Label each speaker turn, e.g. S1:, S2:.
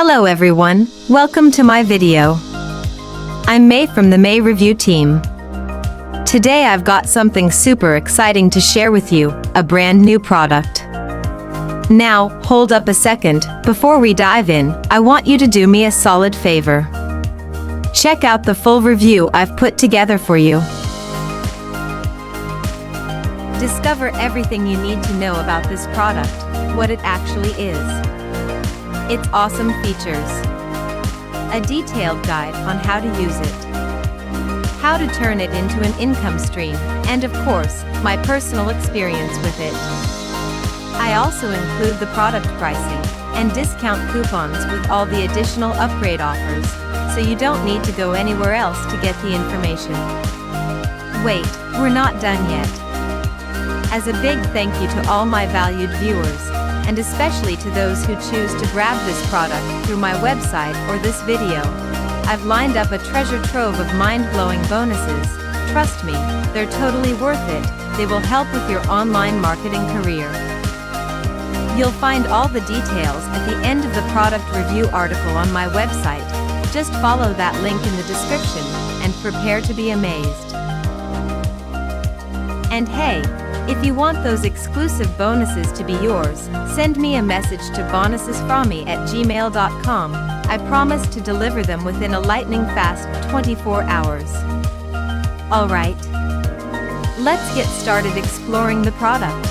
S1: Hello everyone, welcome to my video. I'm May from the May Review team. Today I've got something super exciting to share with you, a brand new product. Now, hold up a second, before we dive in, I want you to do me a solid favor. Check out the full review I've put together for you. Discover everything you need to know about this product, what it actually is, its awesome features, a detailed guide on how to use it, how to turn it into an income stream, and of course, my personal experience with it. I also include the product pricing and discount coupons with all the additional upgrade offers, so you don't need to go anywhere else to get the information. Wait, we're not done yet. As a big thank you to all my valued viewers, and especially to those who choose to grab this product through my website or this video, I've lined up a treasure trove of mind-blowing bonuses. Trust me, they're totally worth it. They will help with your online marketing career. You'll find all the details at the end of the product review article on my website. Just follow that link in the description and prepare to be amazed. And hey, if you want those exclusive bonuses to be yours, send me a message to bonusesfromme@gmail.com. I promise to deliver them within a lightning-fast 24 hours. Alright, let's get started exploring the product.